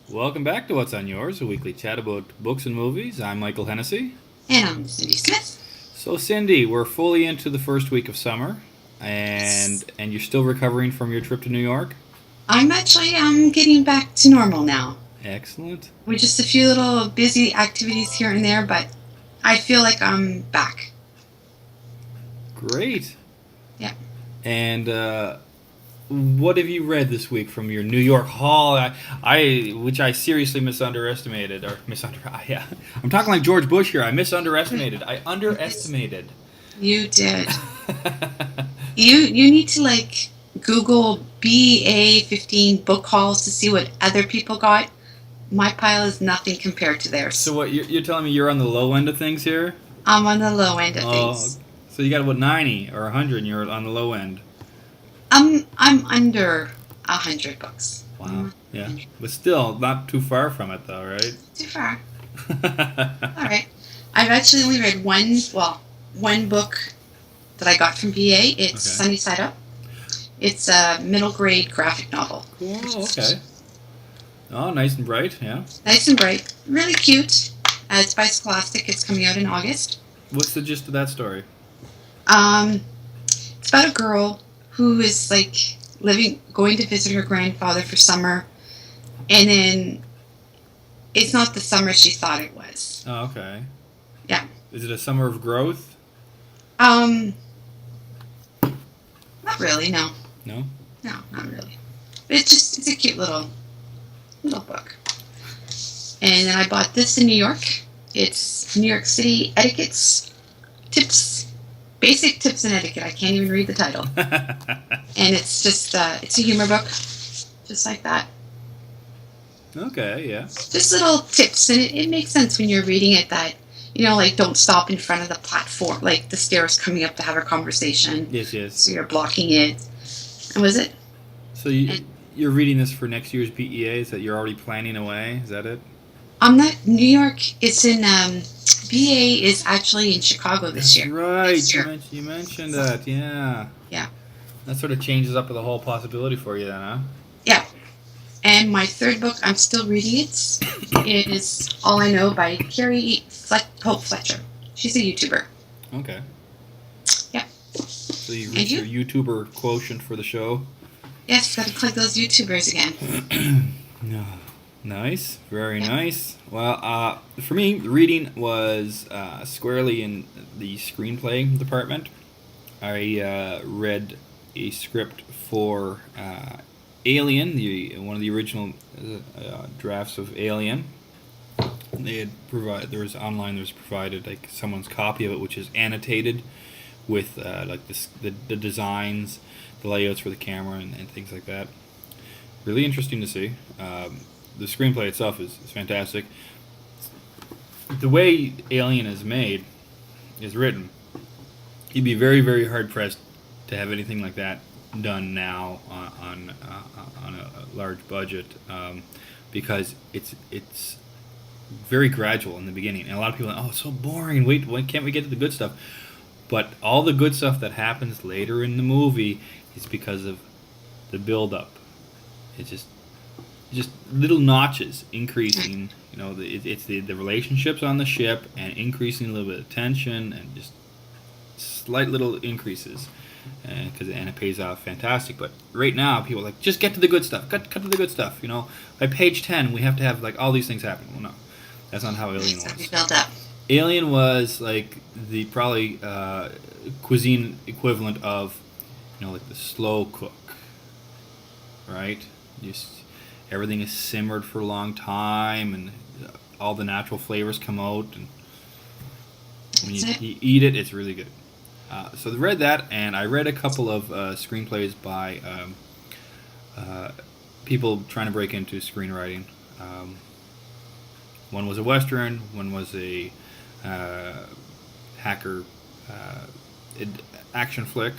Welcome back to What's on Yours, a weekly chat about books and movies. I'm Michael Hennessy. And I'm Cindy Smith. So, Cindy, we're fully into the first week of summer, Yes. and you're still recovering from your trip to New York. I'm getting back to normal now. Excellent. With just a few little busy activities here and there, but I feel like I'm back. Great. Yeah. And what have you read this week from your New York haul? Which I seriously misunderestimated, or yeah. I'm talking like George Bush here. I misunderestimated. I underestimated. You did. You need to Google BA15 book hauls to see what other people got. My pile is nothing compared to theirs. So what you're telling me you're on the low end of things here? I'm on the low end of Oh, things. so you got about 90 or 100, and you're on the low end. I'm under 100 books. Wow. Yeah, but still not too far from it, though, right? Too far. All right. I've actually only read one book that I got from BA. It's Okay. Sunny Side Up. It's a middle grade graphic novel. Cool. Okay. Oh, nice and bright. Yeah. Nice and bright. Really cute. It's by Scholastic. It's coming out in August. What's the gist of that story? Um, it's about a girl who is going to visit her grandfather for summer, and then it's not the summer she thought it was. Oh, okay. Yeah. Is it a summer of growth? Um, Not really. No. No. No, not really. But it's a cute little book. And then I bought this in New York. It's New York City etiquettes, tips, basic tips and etiquette. I can't even read the title. And it's just it's a humor book, just like that. Okay. Yeah. Just little tips, and it makes sense when you're reading it that don't stop in front of the platform, like the stairs coming up to have a conversation. Yes. Yes. So you're blocking it. And was it? So you're reading this for next year's PEA? Is that you're already planning away? Is that it? I'm not New York. It's in BA is actually in Chicago this That's year. right. Next year. You mentioned that. Yeah. Yeah. That sort of changes up the whole possibility for you, then, huh? Yeah. And my third book, I'm still reading it. It is All I Know by Carrie Hope Fletcher. She's a YouTuber. Okay. Yeah. So you reached your YouTuber quotient for the show. Yes, gotta plug those YouTubers again. No. Nice. Very nice. Well, for me, reading was squarely in the screenplay department. I read a script for Alien, one of the original drafts of Alien. They had provided there was provided like someone's copy of it, which is annotated with the designs, the layouts for the camera, and things like that. Really interesting to see. The screenplay itself is fantastic. The way Alien is written, you'd be very, very hard pressed to have anything like that done now on a large budget, because it's very gradual in the beginning, and a lot of people are like, oh, it's so boring. Wait, why can't we get to the good stuff? But all the good stuff that happens later in the movie is because of the build up. It's just little notches increasing. It's the relationships on the ship and increasing a little bit of tension and just slight little increases, and it pays off fantastic. But right now, people are like, just get to the good stuff. Cut to the good stuff. By page 10, we have to have like all these things happen. Well, no, that's not how Alien was. Build up. Alien was like the probably cuisine equivalent of, like the slow cook, right? Just everything is simmered for a long time, and all the natural flavors come out, and when you eat it, it's really good. So I read that, and I read a couple of screenplays by people trying to break into screenwriting. One was a western, one was a hacker action flick,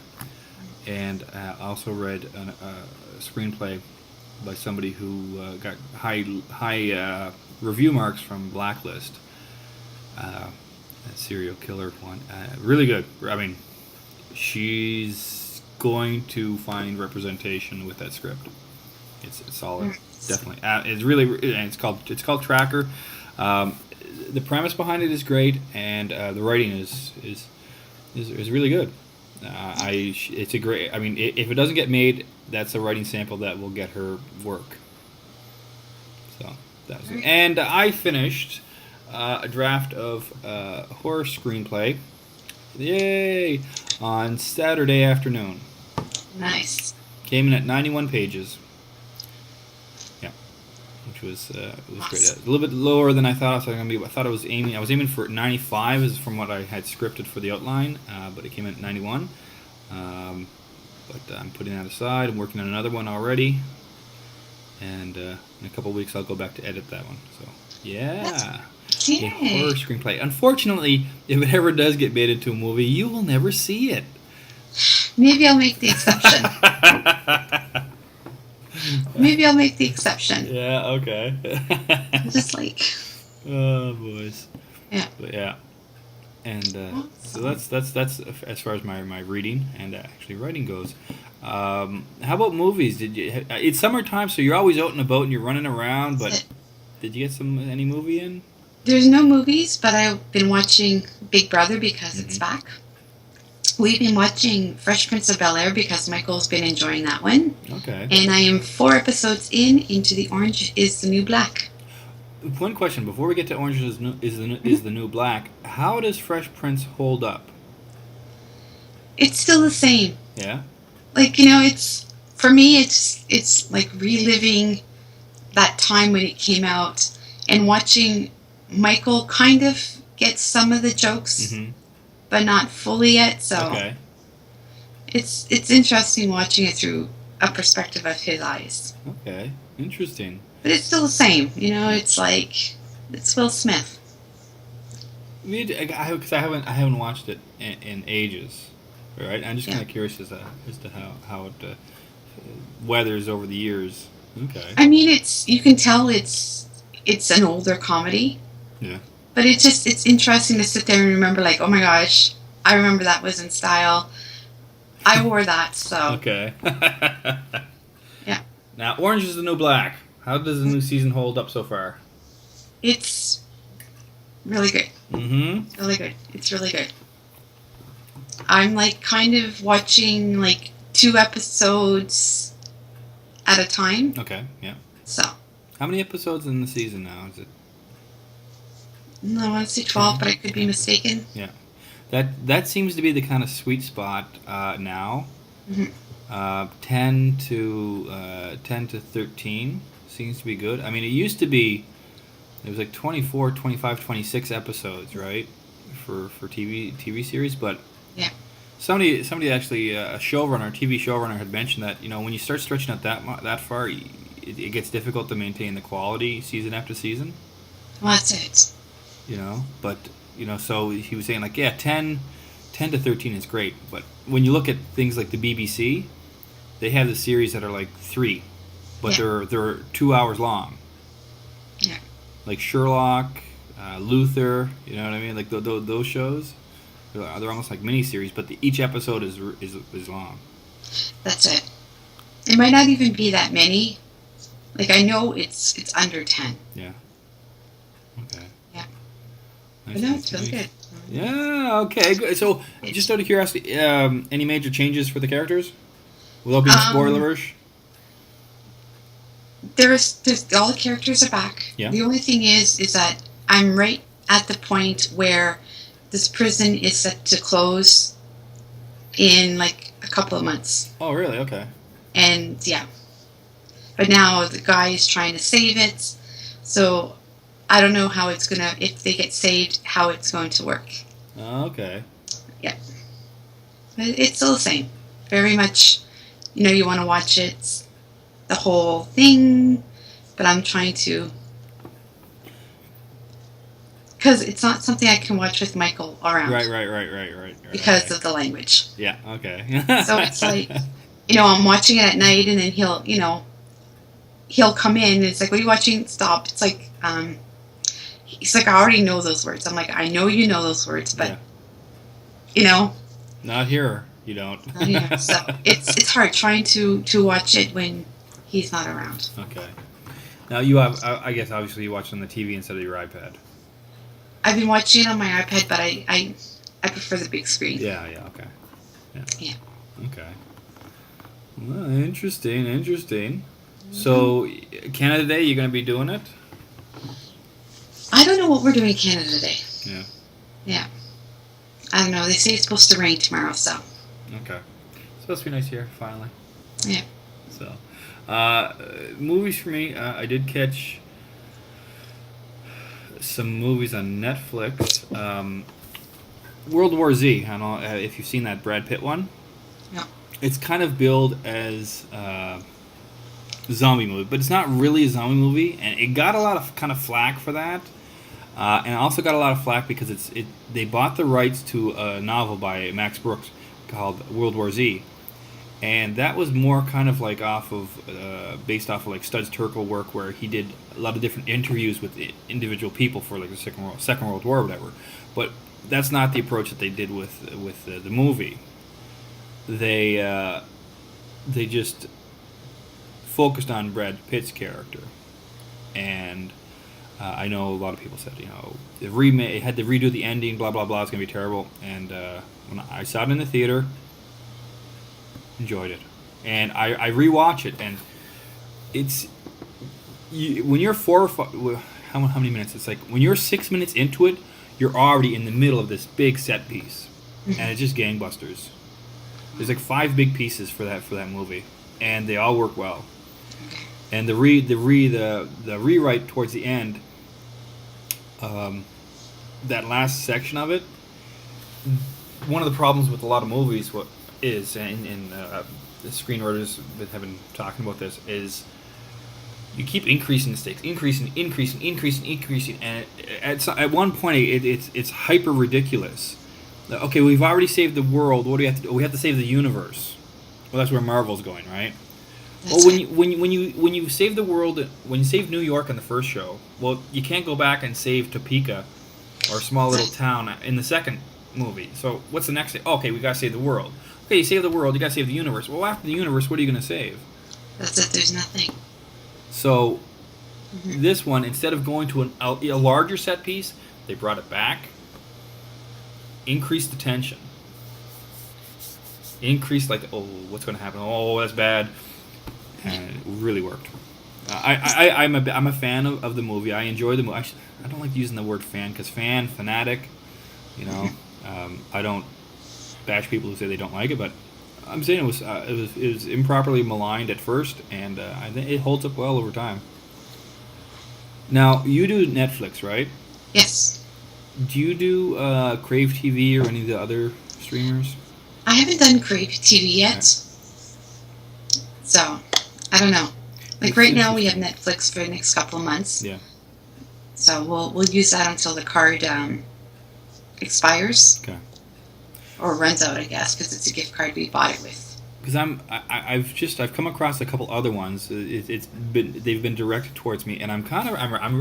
and I also read a screenplay by somebody who got high review marks from Blacklist, a serial killer one. Really good. I mean, she's going to find representation with that script. It's solid, definitely. It's really, and it's called Tracker. Um, the premise behind it is great, and the writing is really good. It's a great. I mean, if it doesn't get made, that's a writing sample that will get her work. So that was it. And I finished a draft of a horror screenplay. Yay! On Saturday afternoon. Nice. Came in at 91 pages. Yeah, which was great. A little bit lower than I thought I was going to be. I was aiming for 95, is from what I had scripted for the outline, but it came in at 91. But I'm putting that aside. I'm working on another one already, and in a couple of weeks I'll go back to edit that one. So yeah. A horror screenplay. Unfortunately, if it ever does get made into a movie, you will never see it. Maybe I'll make the exception. Maybe I'll make the exception. Yeah, okay. Just like... Oh, boys. Yeah. But yeah. And so that's as far as my reading and actually writing goes. How about movies? It's summertime, so you're always out and about and you're running around, but did you get any movie in? There's no movies, but I've been watching Big Brother because it's back. We've been watching Fresh Prince of Bel-Air because Michael's been enjoying that one. Okay. And I am 4 episodes into the Orange is the New Black. One question before we get to Orange is the New Black. How does Fresh Prince hold up? It's still the same. Yeah. Like, it's for me. It's like reliving that time when it came out and watching Michael kind of get some of the jokes, but not fully yet. So it's interesting watching it through a perspective of his eyes. Okay, interesting. But it's still the same. It's like it's Will Smith. Because I haven't watched it in ages, right? I'm just kind of curious as to how it weathers over the years. Okay. I mean, you can tell it's an older comedy. Yeah. But it's interesting to sit there and remember, like, oh my gosh, I remember that was in style. I wore that, so. Okay. Yeah. Now, Orange is the New Black. How does the new season hold up so far? It's really good. Mm-hmm. Really good. It's really good. I'm, like, kind of watching, like, 2 episodes at a time. Okay, yeah. So. How many episodes in the season now? Is it? I want to say 12, but I could be mistaken. Yeah. That seems to be the kind of sweet spot now. 10 to 13 seems to be good. I mean, it used to be, it was like 24, 25, 26 episodes, right? For TV series, but yeah. Somebody actually, a TV showrunner had mentioned that, when you start stretching out that far, it gets difficult to maintain the quality season after season. Well, that's it. But so he was saying, like, yeah, 10 to 13 is great, but when you look at things like the BBC, they have the series that are like 3, but they're 2 hours long. Yeah. Like Sherlock, Luther, you know what I mean? Like those shows, they're almost like miniseries, but each episode is long. That's it. It might not even be that many. Like, I know it's under 10. Yeah. Okay. Yeah. Nice. But no, it's really good. Yeah, okay, good. So, just out of curiosity, any major changes for the characters? Without being spoilerish? There's all the characters are back. Yeah. The only thing is that I'm right at the point where this prison is set to close in like a couple of months. Oh, really? Okay. And yeah. But now the guy is trying to save it. So I don't know how it's gonna, if they get saved, how it's going to work. Oh, okay. Yeah. But it's still the same. Very much, you want to watch it, the whole thing, but I'm trying to, because it's not something I can watch with Michael around. Right. Because of the language. Yeah, okay. So it's like, I'm watching it at night, and then he'll come in, and it's like, what are you watching? Stop. It's like, he's like, I already know those words. I'm like, I know you know those words, but, Not here, you don't. So it's hard trying to watch it when he's not around. Okay. Now you have, I guess, obviously you watch it on the TV instead of your iPad. I've been watching it on my iPad, but I prefer the big screen. Yeah. Okay. Yeah. Okay. Well, interesting. So, Canada Day, you're going to be doing it? I don't know what we're doing in Canada today. Yeah. Yeah. I don't know. They say it's supposed to rain tomorrow, so. Okay. It's supposed to be nice here, finally. Yeah. So, movies for me, I did catch some movies on Netflix. World War Z, I don't know if you've seen that Brad Pitt one. No. It's kind of billed as zombie movie, but it's not really a zombie movie, and it got a lot of kind of flack for that, and it also got a lot of flack because they bought the rights to a novel by Max Brooks called World War Z, and that was more kind of like based off of like Studs Terkel work, where he did a lot of different interviews with individual people for like the Second World War or whatever, but that's not the approach that they did with the movie. They just focused on Brad Pitt's character, and I know a lot of people said, it had to redo the ending, blah blah blah, it's gonna be terrible. And when I saw it in the theater, enjoyed it, and I rewatch it, and when you're how many minutes? It's like when you're 6 minutes into it, you're already in the middle of this big set piece, and it's just gangbusters. There's like 5 big pieces for that movie, and they all work well. And the rewrite towards the end, that last section of it, one of the problems with a lot of movies and the screenwriters have been talking about this, is you keep increasing the stakes, increasing, and at one point it's hyper ridiculous. Okay, we've already saved the world. What do we have to do? We have to save the universe. Well, that's where Marvel's going, right? Well, when you save the world, when you save New York in the first show, well, you can't go back and save Topeka or a small little town in the second movie. So what's the next thing? Okay, we gotta save the world. Okay, you save the world, you gotta save the universe. Well, after the universe, what are you gonna save? That's it. There's nothing. So this one, instead of going to a larger set piece, they brought it back. Increase the tension. Increase what's going to happen? Oh, that's bad. And it really worked. I'm a fan of the movie. I enjoy the movie. I don't like using the word fan because fanatic. I don't bash people who say they don't like it, but I'm saying it was improperly maligned at first, and I think it holds up well over time. Now you do Netflix, right? Yes. Do you do Crave TV or any of the other streamers? I haven't done Crave TV yet, so I don't know. Like right now, we have Netflix for the next couple of months. Yeah. So we'll use that until the card expires. Okay. Or runs out, I guess, because it's a gift card we bought it with. Because I've come across a couple other ones. They've been directed towards me, and I'm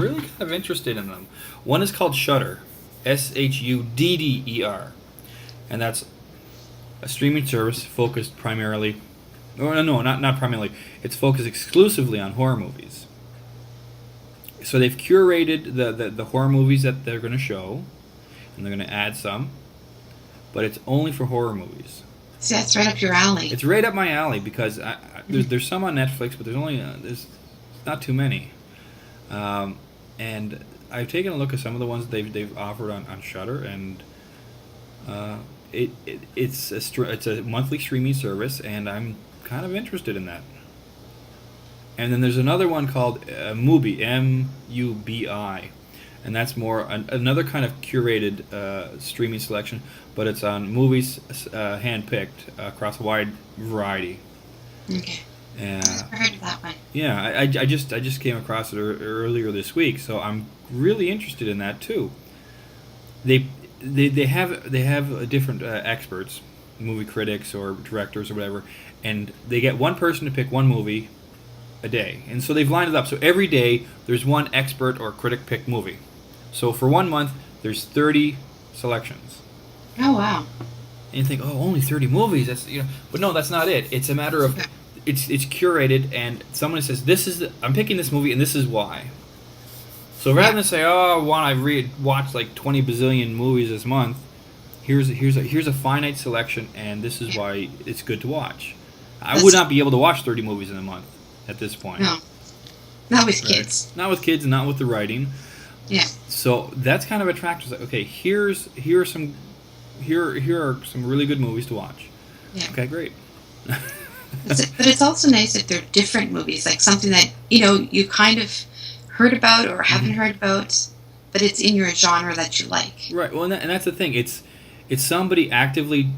really kind of interested in them. One is called Shudder, Shudder, and that's a streaming service focused primarily, not primarily. It's focused exclusively on horror movies. So they've curated the horror movies that they're going to show, and they're going to add some, but it's only for horror movies. See, that's right up your alley. It's right up my alley because there's some on Netflix, but there's not too many. And I've taken a look at some of the ones that they've offered on Shudder, and it's a monthly streaming service, and I'm kind of interested in that. And then there's another one called Mubi, Mubi, and that's more another kind of curated streaming selection, but it's on movies handpicked across a wide variety. Okay. I've heard of that one. Yeah, I just came across it earlier this week, so I'm really interested in that too. They have different experts, movie critics or directors or whatever, and they get one person to pick one movie a day, and so they've lined it up so every day there's one expert or critic picked movie. So for 1 month there's 30 selections. Oh wow! And you think, oh, only 30 movies? But no, that's not it. It's a matter of it's curated, and someone says I'm picking this movie and this is why. So rather than say, oh, I watch like 20 bazillion movies this month, here's a finite selection, and this is why it's good to watch. I would not be able to watch 30 movies in a month at this point. No, not with kids. Not with kids, and not with the writing. Yeah. So that's kind of attractive. Like, okay, here are some really good movies to watch. Yeah. Okay, great. But it's also nice if they're different movies, like something that you kind of heard about or haven't heard about, but it's in your genre that you like. Right. Well, and that's the thing. It's somebody actively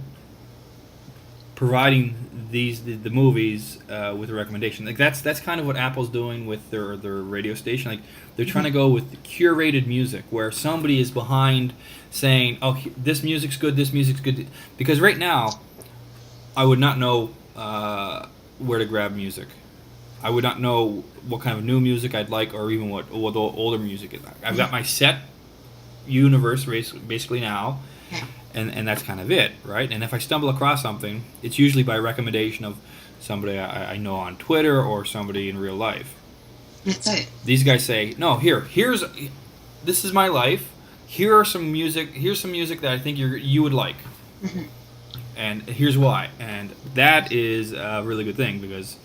providing the movies with a recommendation. Like that's kind of what Apple's doing with their radio station. Like they're trying to go with curated music, where somebody is behind saying, "Oh, this music's good. This music's good." Because right now, I would not know where to grab music. I would not know what kind of new music I'd like, or even what older music is. I've got my set universe basically now, and that's kind of it, right? And if I stumble across something, it's usually by recommendation of somebody I know on Twitter or somebody in real life. That's it. These guys say, no, this is my life. Here's some music that I think you would like. Mm-hmm. And here's why. And that is a really good thing, because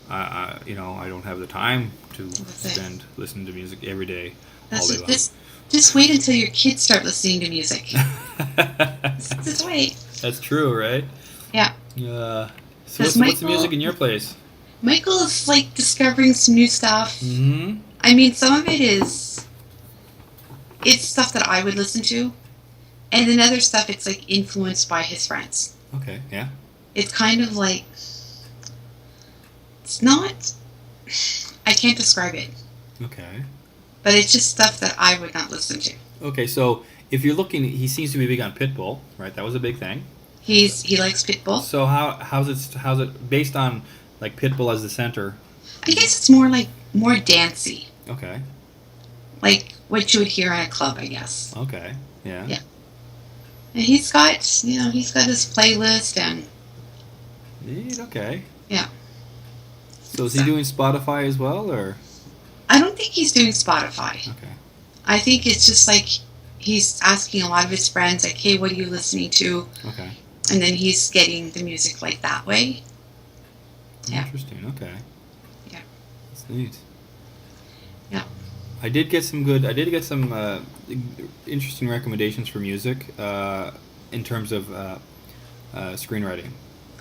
I don't have the time to spend listening to music every day, all day long. Just wait until your kids start listening to music. Just wait. That's true, right? Yeah. So what's the music in your place? Michael is like discovering some new stuff. Mm-hmm. I mean, some of it's stuff that I would listen to, and then other stuff it's like influenced by his friends. Okay, yeah. It's kind of like, it's not, I can't describe it. Okay. But it's just stuff that I would not listen to. Okay, so if you're looking, he seems to be big on Pitbull, right? That was a big thing. He likes Pitbull. So how's it based on like Pitbull as the center? I guess it's more dancey. Okay. Like what you would hear in a club, I guess. Okay. Yeah. Yeah. And he's got his playlist and. Neat. Okay. Yeah. So is he doing Spotify as well, or? I don't think he's doing Spotify. Okay. I think it's just like he's asking a lot of his friends, like, hey, what are you listening to? Okay. And then he's getting the music like that way. Yeah. Interesting. Okay. Yeah. That's neat. Yeah. I did get some interesting recommendations for music in terms of screenwriting.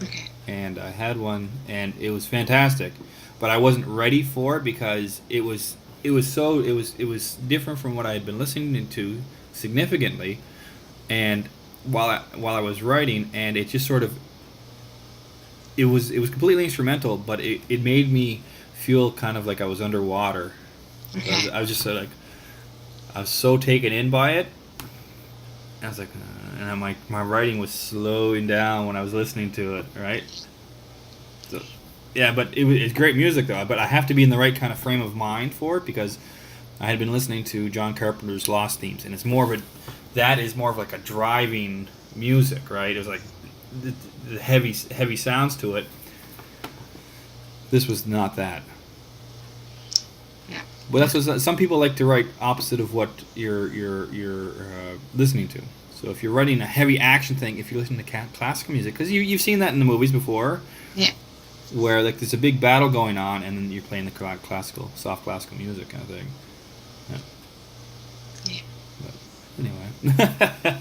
Okay. And I had one, and it was fantastic, but I wasn't ready for it because it was different from what I had been listening to significantly, and while I was writing, and it just sort of it was completely instrumental, but it made me feel kind of like I was underwater. Okay. I was just like, I was so taken in by it. I was like, and I'm like, my writing was slowing down when I was listening to it, right? So, yeah, but it's great music though. But I have to be in the right kind of frame of mind for it, because I had been listening to John Carpenter's Lost themes, and it's more of like a driving music, right? It was like the heavy sounds to it. This was not that. Yeah. But that's what some people like to write opposite of what you're listening to. So if you're writing a heavy action thing, if you're listening to classical music, because you've seen that in the movies before, yeah, where like there's a big battle going on, and then you're playing the soft classical music kind of thing. Yeah. Yeah. But anyway.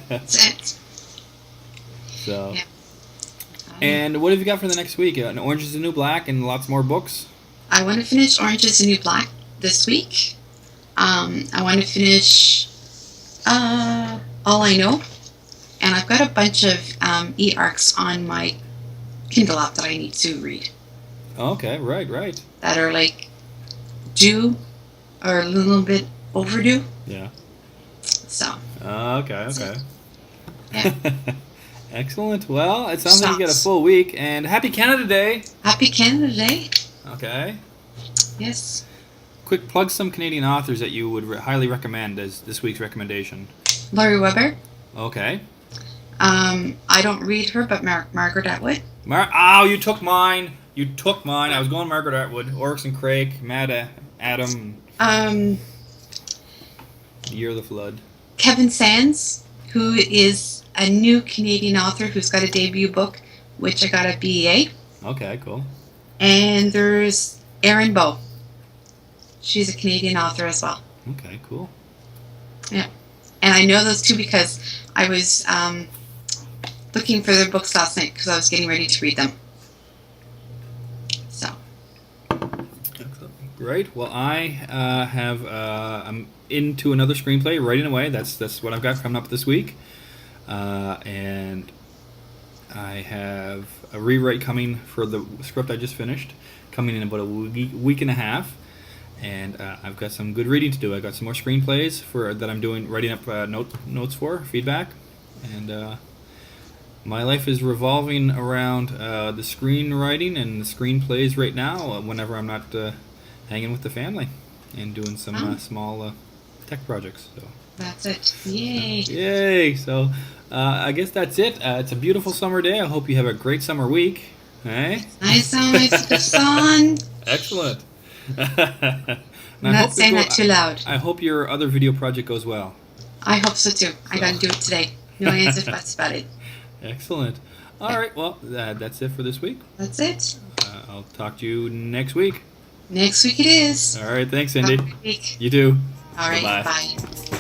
That's it. So. Yeah. And what have you got for the next week? Orange is the New Black and lots more books? I want to finish Orange is the New Black this week. I want to finish All I Know. And I've got a bunch of e-arcs on my Kindle app that I need to read. Okay, right. That are like due or a little bit overdue. Yeah. So. Okay. Yeah. Excellent. Well, it sounds like you got a full week, and Happy Canada Day. Happy Canada Day. Okay. Yes. Quick, plug some Canadian authors that you would highly recommend as this week's recommendation. Laurie Weber. Okay. I don't read her, but Margaret Atwood. You took mine. You took mine. I was going Margaret Atwood, Oryx and Crake, Matt, Adam, Um, Year of the Flood. Kevin Sands, who is a new Canadian author who's got a debut book, which I got at BEA. Okay, cool. And there's Erin Bow. She's a Canadian author as well. Okay, cool. Yeah. And I know those two because I was looking for their books last night because I was getting ready to read them. So. Excellent. Great. Well, I I'm into another screenplay, writing away. That's what I've got coming up this week. And I have a rewrite coming for the script I just finished, coming in about a week and a half. And I've got some good reading to do. I got some more screenplays that I'm doing, writing up notes for feedback, and my life is revolving around the screenwriting and the screenplays right now. Whenever I'm not hanging with the family and doing some small tech projects. So That's it. Yay! Yay! So I guess that's it. It's a beautiful summer day. I hope you have a great summer week. Hey? Nice sun. Excellent. I'm not saying that too loud. I hope your other video project goes well. I hope so too. I got to do it today. No answers, buts about it. Excellent. All right. Well, that's it for this week. That's it. I'll talk to you next week. Next week it is. All right. Thanks, Cindy. Have a good week. You too. All right. Bye-bye. Bye.